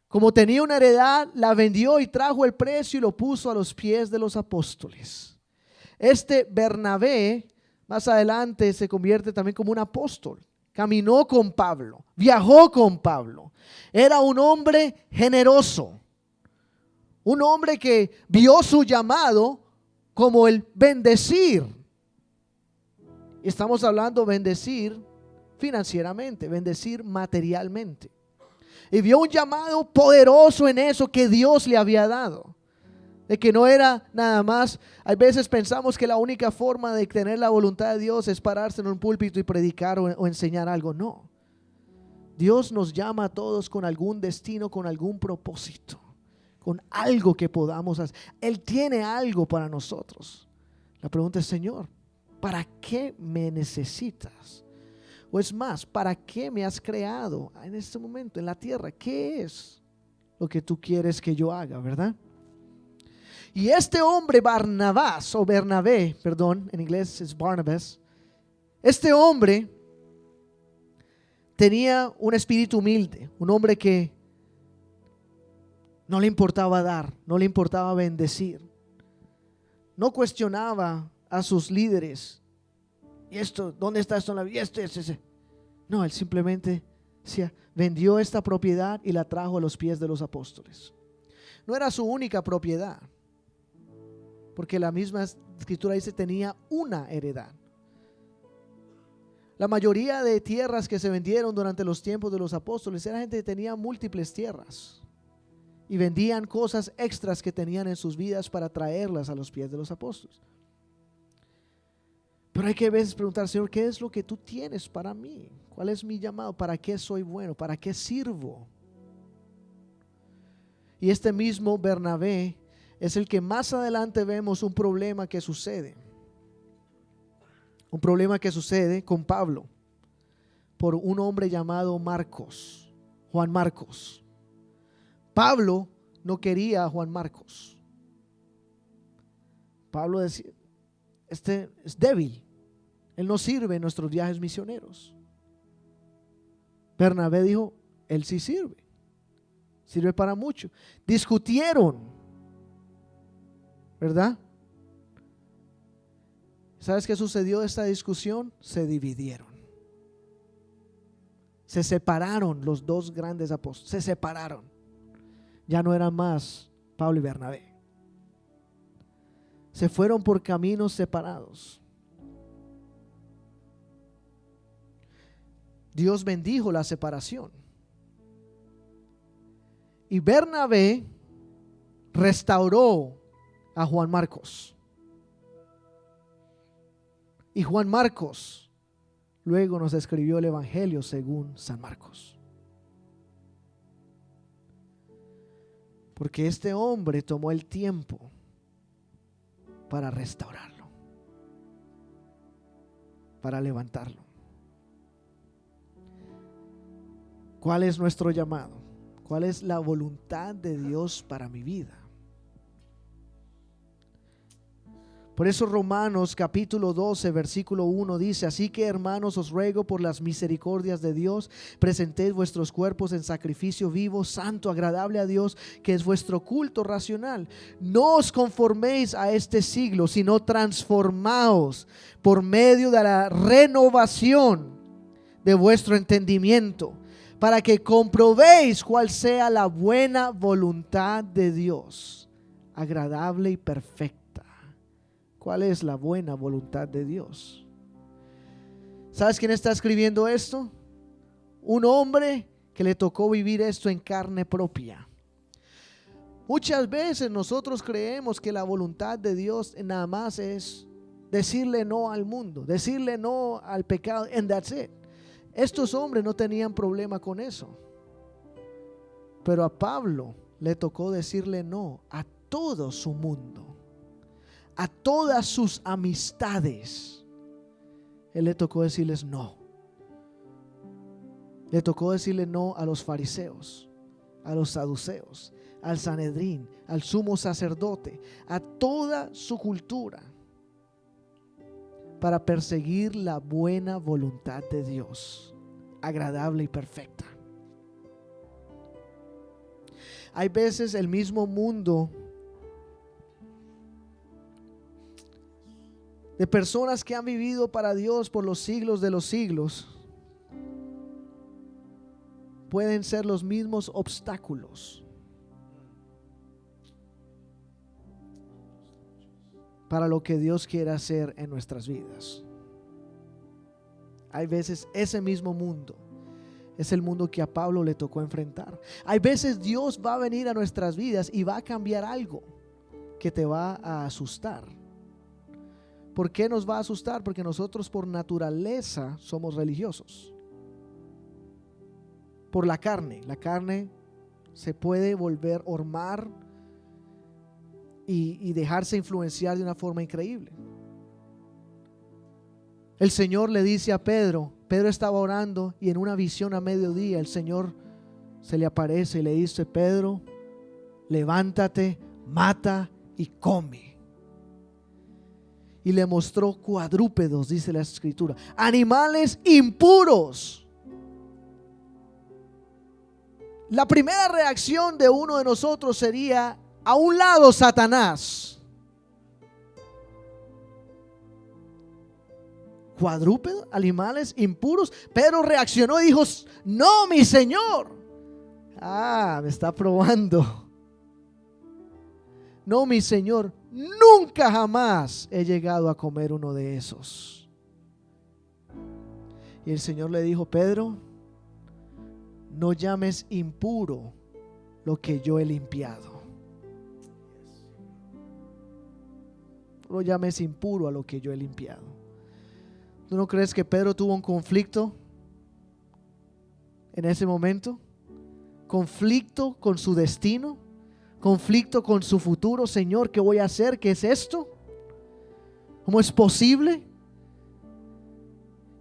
Como tenía una heredad, la vendió y trajo el precio y lo puso a los pies de los apóstoles. Este Bernabé más adelante se convierte también como un apóstol. Caminó con Pablo, viajó con Pablo. Era un hombre generoso, un hombre que vio su llamado como el bendecir. Estamos hablando bendecir financieramente, bendecir materialmente. Y vio un llamado poderoso en eso que Dios le había dado. De que no era nada más. Hay veces pensamos que la única forma de tener la voluntad de Dios es pararse en un púlpito y predicar o enseñar algo. No. Dios nos llama a todos con algún destino, con algún propósito, con algo que podamos hacer. Él tiene algo para nosotros. La pregunta es: Señor, ¿para qué me necesitas? O es más, ¿para qué me has creado en este momento en la tierra? ¿Qué es lo que tú quieres que yo haga, verdad? Y este hombre Barnabás, o Bernabé, perdón, en inglés es Barnabas. Este hombre tenía un espíritu humilde, un hombre que no le importaba dar, no le importaba bendecir. No cuestionaba a sus líderes. ¿Y esto? ¿Dónde está esto en la vida? Este. No, él simplemente vendió esta propiedad y la trajo a los pies de los apóstoles. No era su única propiedad, porque la misma escritura dice tenía una heredad. La mayoría de tierras que se vendieron durante los tiempos de los apóstoles era gente que tenía múltiples tierras y vendían cosas extras que tenían en sus vidas para traerlas a los pies de los apóstoles. Pero hay que a veces preguntar: Señor, ¿qué es lo que tú tienes para mí? ¿Cuál es mi llamado? ¿Para qué soy bueno? ¿Para qué sirvo? Y este mismo Bernabé es el que más adelante vemos un problema que sucede. Un problema que sucede con Pablo por un hombre llamado Marcos, Juan Marcos. Pablo no quería a Juan Marcos. Pablo decía, este es débil, él no sirve en nuestros viajes misioneros. Bernabé dijo, él sí sirve, sirve para mucho. Discutieron, ¿verdad? ¿Sabes qué sucedió de esta discusión? Se dividieron. Se separaron los dos grandes apóstoles. Se separaron. Ya no eran más Pablo y Bernabé. Se fueron por caminos separados. Dios bendijo la separación. Y Bernabé restauró a Juan Marcos. Y Juan Marcos luego nos escribió el Evangelio según San Marcos. Porque este hombre tomó el tiempo para restaurarlo, para levantarlo. ¿Cuál es nuestro llamado? ¿Cuál es la voluntad de Dios para mi vida? Por eso Romanos capítulo 12 versículo 1 dice: así que, hermanos, os ruego por las misericordias de Dios, presentéis vuestros cuerpos en sacrificio vivo, santo, agradable a Dios, que es vuestro culto racional. No os conforméis a este siglo, sino transformaos por medio de la renovación de vuestro entendimiento, para que comprobéis cuál sea la buena voluntad de Dios, agradable y perfecta. ¿Cuál es la buena voluntad de Dios? ¿Sabes quién está escribiendo esto? Un hombre que le tocó vivir esto en carne propia. Muchas veces nosotros creemos que la voluntad de Dios nada más es decirle no al mundo, decirle no al pecado, and that's it. Estos hombres no tenían problema con eso. Pero a Pablo le tocó decirle no a todo su mundo, a todas sus amistades. Él le tocó decirles no. Le tocó decirle no a los fariseos, a los saduceos, al Sanedrín, al sumo sacerdote, a toda su cultura, para perseguir la buena voluntad de Dios, agradable y perfecta. Hay veces el mismo mundo de personas que han vivido para Dios por los siglos de los siglos pueden ser los mismos obstáculos para lo que Dios quiere hacer en nuestras vidas. Hay veces ese mismo mundo es el mundo que a Pablo le tocó enfrentar. Hay veces Dios va a venir a nuestras vidas y va a cambiar algo que te va a asustar. ¿Por qué nos va a asustar? Porque nosotros por naturaleza somos religiosos. Por la carne se puede volver ormar y dejarse influenciar de una forma increíble. El Señor le dice a Pedro estaba orando y en una visión a mediodía el Señor se le aparece y le dice: Pedro, levántate, mata y come. Y le mostró cuadrúpedos, dice la Escritura, animales impuros. La primera reacción de uno de nosotros sería: a un lado, Satanás. Cuadrúpedos, animales impuros. Pedro reaccionó y dijo: no, mi Señor. Me está probando. No, mi Señor, nunca jamás he llegado a comer uno de esos. Y el Señor le dijo: Pedro, no llames impuro lo que yo he limpiado. No llames impuro a lo que yo he limpiado. ¿Tú no crees que Pedro tuvo un conflicto en ese momento? Conflicto con su destino, conflicto con su futuro. Señor, ¿qué voy a hacer? ¿Qué es esto? ¿Cómo es posible?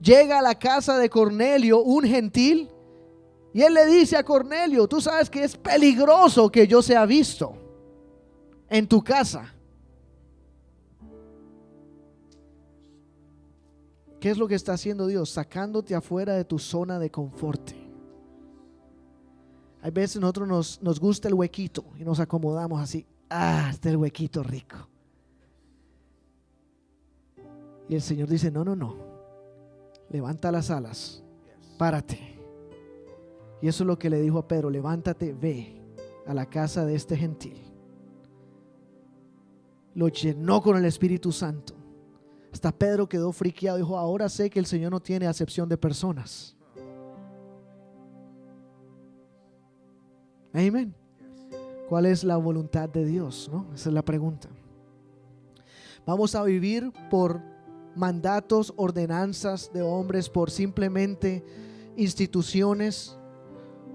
llega a la casa de Cornelio, un gentil, y él le dice a Cornelio: tú sabes que es peligroso que yo sea visto en tu casa. ¿Qué es lo que está haciendo Dios? Sacándote afuera de tu zona de confort. Hay veces nosotros nos gusta el huequito y nos acomodamos así. Este es el huequito rico. Y el Señor dice: no. Levanta las alas. Párate. Y eso es lo que le dijo a Pedro: levántate, ve a la casa de este gentil. Lo llenó con el Espíritu Santo. Hasta Pedro quedó friqueado. Dijo: ahora sé que el Señor no tiene acepción de personas. Amén. ¿Cuál es la voluntad de Dios? ¿No? Esa es la pregunta. ¿Vamos a vivir por mandatos, ordenanzas de hombres, por simplemente instituciones?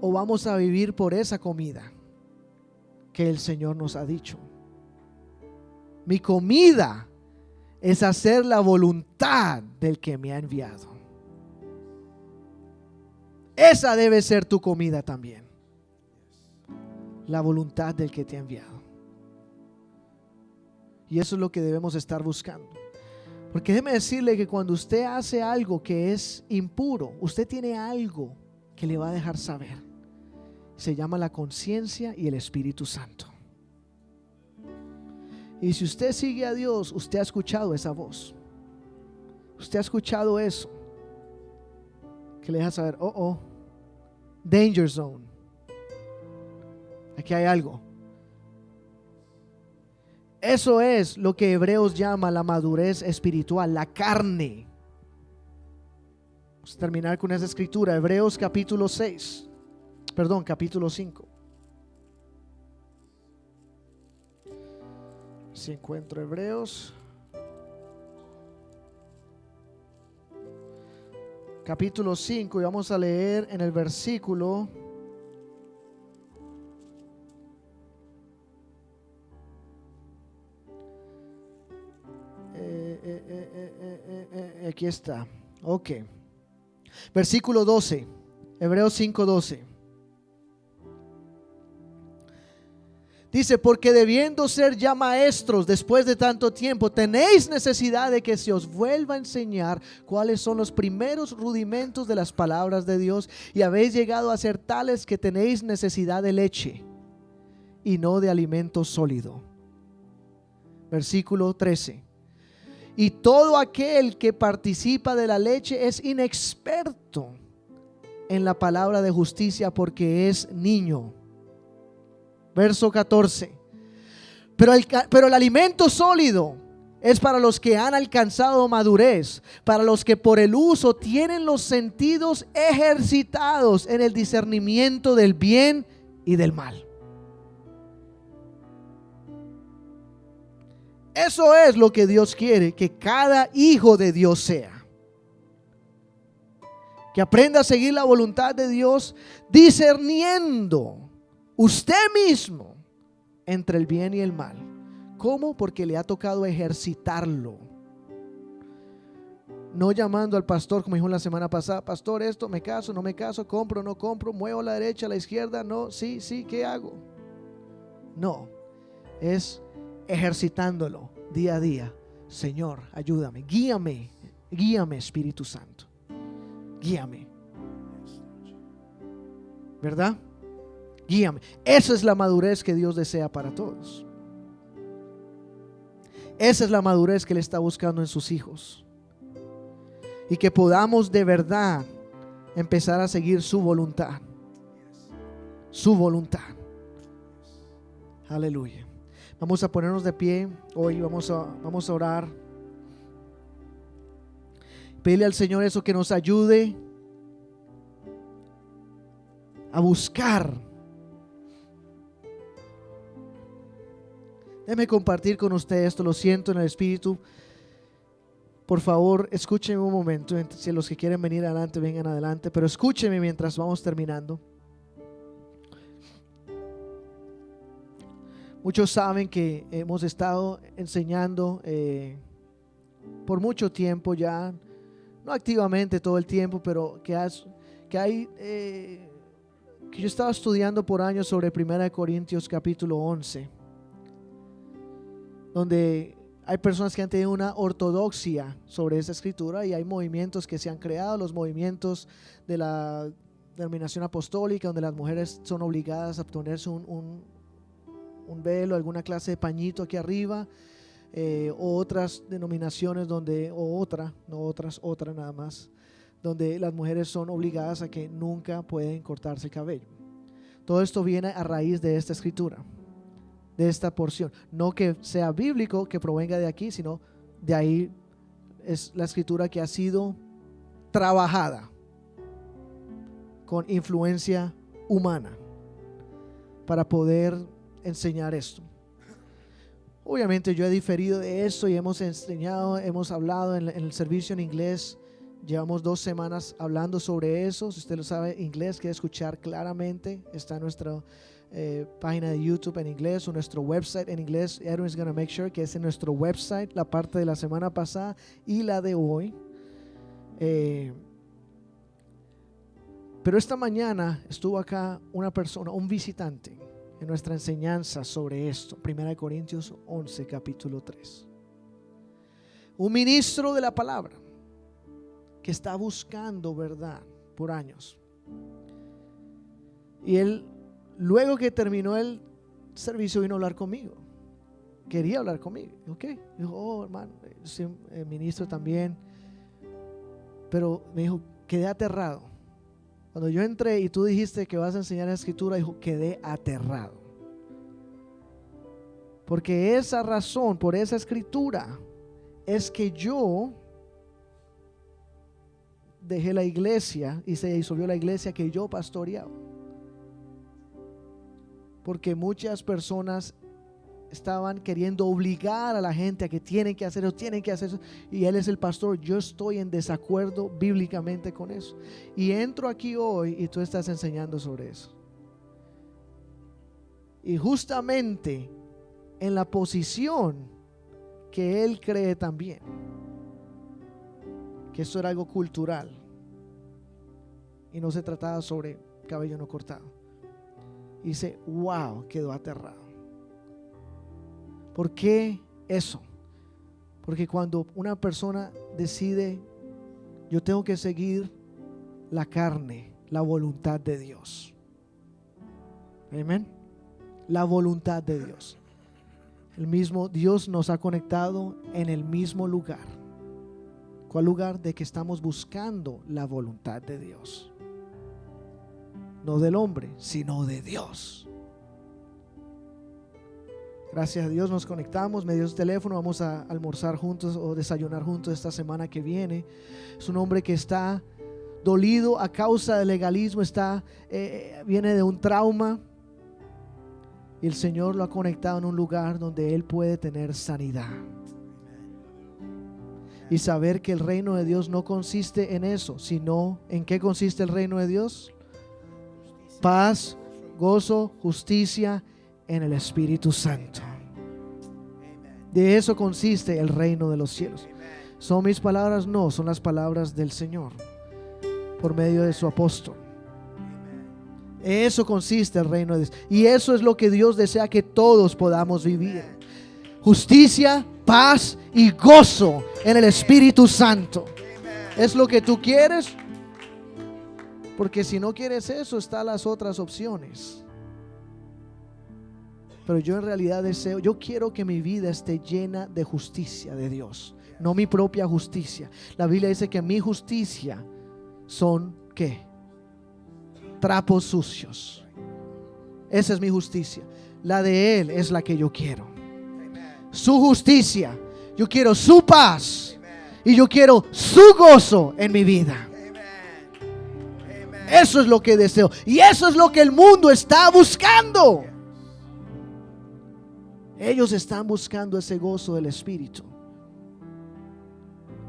¿O vamos a vivir por esa comida que el Señor nos ha dicho? Mi comida es hacer la voluntad del que me ha enviado. Esa debe ser tu comida también. La voluntad del que te ha enviado. Y eso es lo que debemos estar buscando. Porque déjeme decirle que cuando usted hace algo que es impuro, usted tiene algo que le va a dejar saber. Se llama la conciencia y el Espíritu Santo. Y si usted sigue a Dios, usted ha escuchado esa voz. Usted ha escuchado eso que le deja saber: danger zone. Aquí hay algo. Eso es lo que Hebreos llama la madurez espiritual, la carne. Vamos a terminar con esa escritura. Hebreos capítulo 5. Si encuentro Hebreos capítulo 5, y vamos a leer en el versículo aquí está. Ok. Versículo 12. Hebreos 5:12. Dice: porque debiendo ser ya maestros después de tanto tiempo, tenéis necesidad de que se os vuelva a enseñar cuáles son los primeros rudimentos de las palabras de Dios, y habéis llegado a ser tales que tenéis necesidad de leche y no de alimento sólido. Versículo 13. Y todo aquel que participa de la leche es inexperto en la palabra de justicia, porque es niño. Verso 14. Pero el alimento sólido es para los que han alcanzado madurez, para los que por el uso tienen los sentidos ejercitados en el discernimiento del bien y del mal. Eso es lo que Dios quiere que cada hijo de Dios sea. Que aprenda a seguir la voluntad de Dios, discerniendo usted mismo entre el bien y el mal. ¿Cómo? Porque le ha tocado ejercitarlo. No llamando al pastor, como dijo la semana pasada: pastor, esto, me caso, no me caso, compro, no compro, muevo a la derecha, a la izquierda, no, sí, ¿qué hago? No, es ejercitándolo día a día. Señor, ayúdame, guíame Espíritu Santo, guíame. ¿Verdad? Guíame. Esa es la madurez que Dios desea para todos. Esa es la madurez que Él está buscando en sus hijos. Y que podamos de verdad empezar a seguir su voluntad. Su voluntad. Aleluya. Vamos a ponernos de pie. Hoy vamos a orar. Pedirle al Señor eso, que nos ayude a buscar. Déjeme compartir con usted esto, lo siento en el espíritu. Por favor, escúchenme un momento. Si los que quieren venir adelante, vengan adelante, pero escúchenme mientras vamos terminando. Muchos saben que hemos estado enseñando por mucho tiempo ya, no activamente todo el tiempo, pero que yo estaba estudiando por años sobre 1 Corintios capítulo 11, donde hay personas que han tenido una ortodoxia sobre esa escritura y hay movimientos que se han creado, los movimientos de la denominación apostólica, donde las mujeres son obligadas a ponerse un velo, alguna clase de pañito aquí arriba, o otras denominaciones donde, otra nada más, donde las mujeres son obligadas a que nunca pueden cortarse el cabello. Todo esto viene a raíz de esta escritura, de esta porción. No que sea bíblico, que provenga de aquí, sino de ahí es la escritura que ha sido trabajada con influencia humana para poder enseñar esto. Obviamente yo he diferido de esto y hemos enseñado, hemos hablado en el servicio en inglés. Llevamos 2 semanas hablando sobre eso. Si usted lo sabe inglés, quiere escuchar claramente, está en nuestra página de YouTube en inglés o nuestro website en inglés. Edwin is going to make sure que es en nuestro website la parte de la semana pasada y la de hoy. Pero esta mañana estuvo acá una persona, un visitante en nuestra enseñanza sobre esto. 1 Corintios 11 capítulo 3. Un ministro de la palabra que está buscando verdad por años. Y él, luego que terminó el servicio, vino a hablar conmigo. Quería hablar conmigo. Ok. Dijo, oh hermano, soy ministro también. Pero me dijo, quedé aterrado. Cuando yo entré y tú dijiste que vas a enseñar la escritura, dijo, quedé aterrado. Porque esa razón, por esa escritura, es que yo dejé la iglesia y se disolvió la iglesia que yo pastoreaba. Porque muchas personas estaban queriendo obligar a la gente a que tienen que hacer eso, y él es el pastor. Yo estoy en desacuerdo bíblicamente con eso, y entro aquí hoy y tú estás enseñando sobre eso, y justamente en la posición que él cree también, que esto era algo cultural y no se trataba sobre cabello no cortado. Y dice, wow, quedó aterrado. ¿Por qué eso? Porque cuando una persona decide, yo tengo que seguir la carne, la voluntad de Dios. Amén. La voluntad de Dios. El mismo Dios nos ha conectado en el mismo lugar. ¿Cuál lugar? De que estamos buscando la voluntad de Dios. No del hombre, sino de Dios. Gracias a Dios nos conectamos, me dio su teléfono, vamos a almorzar juntos o desayunar juntos esta semana que viene. Es un hombre que está dolido a causa del legalismo, viene de un trauma, y el Señor lo ha conectado en un lugar donde él puede tener sanidad y saber que el reino de Dios no consiste en eso, sino ¿en qué consiste el reino de Dios? Paz, gozo, justicia en el Espíritu Santo. De eso consiste el reino de los cielos. ¿Son mis palabras? No, son las palabras del Señor por medio de su apóstol. Eso consiste el reino de Dios, y eso es lo que Dios desea que todos podamos vivir: justicia, paz y gozo en el Espíritu Santo. ¿Es lo que tú quieres? Porque si no quieres eso, están las otras opciones. Pero yo en realidad deseo, yo quiero que mi vida esté llena de justicia de Dios, no mi propia justicia. La Biblia dice que mi justicia son ¿qué? Trapos sucios. Esa es mi justicia. La de Él es la que yo quiero. Su justicia. Yo quiero su paz y yo quiero su gozo en mi vida. Eso es lo que deseo, y eso es lo que el mundo está buscando. Ellos están buscando ese gozo del Espíritu.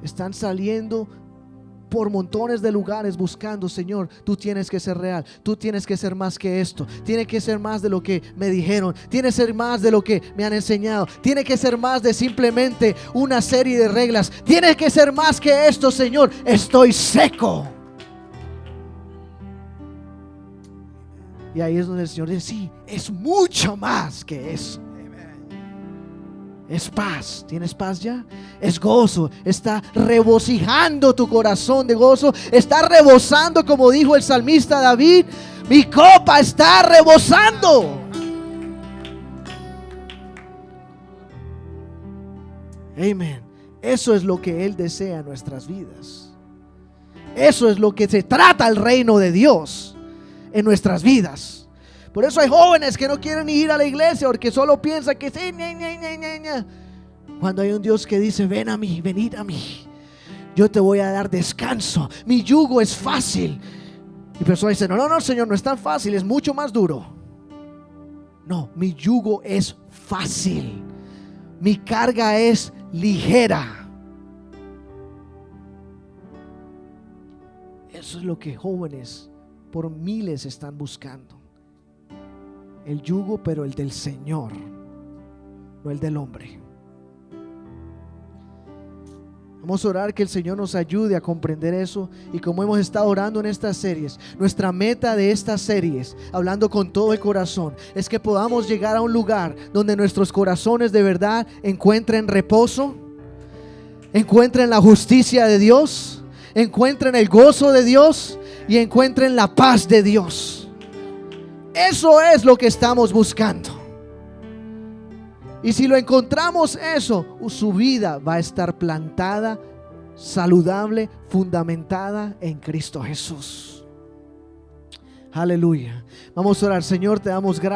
Están saliendo por montones de lugares buscando, Señor, tú tienes que ser real, tú tienes que ser más que esto, tiene que ser más de lo que me dijeron, tiene que ser más de lo que me han enseñado, tiene que ser más de simplemente una serie de reglas, tiene que ser más que esto, Señor, estoy seco. Y ahí es donde el Señor dice, sí, es mucho más que eso. Es paz. ¿Tienes paz ya? Es gozo. Está regocijando tu corazón de gozo. Está rebosando, como dijo el salmista David. Mi copa está rebosando. Amén. Eso es lo que Él desea en nuestras vidas. Eso es lo que se trata el reino de Dios en nuestras vidas. Por eso hay jóvenes que no quieren ni ir a la iglesia porque solo piensan que sí, cuando hay un Dios que dice, ven a mí, venid a mí, yo te voy a dar descanso, mi yugo es fácil. Y personas dicen, no, Señor, no es tan fácil, es mucho más duro. No, mi yugo es fácil, mi carga es ligera. Eso es lo que jóvenes por miles están buscando. El yugo, pero el del Señor, no el del hombre. Vamos a orar que el Señor nos ayude a comprender eso. Y como hemos estado orando en estas series, nuestra meta de estas series, hablando con todo el corazón, es que podamos llegar a un lugar donde nuestros corazones de verdad encuentren reposo, encuentren la justicia de Dios, encuentren el gozo de Dios y encuentren la paz de Dios. Eso es lo que estamos buscando. Y si lo encontramos eso, su vida va a estar plantada, saludable, fundamentada en Cristo Jesús. Aleluya. Vamos a orar. Señor, te damos gracias.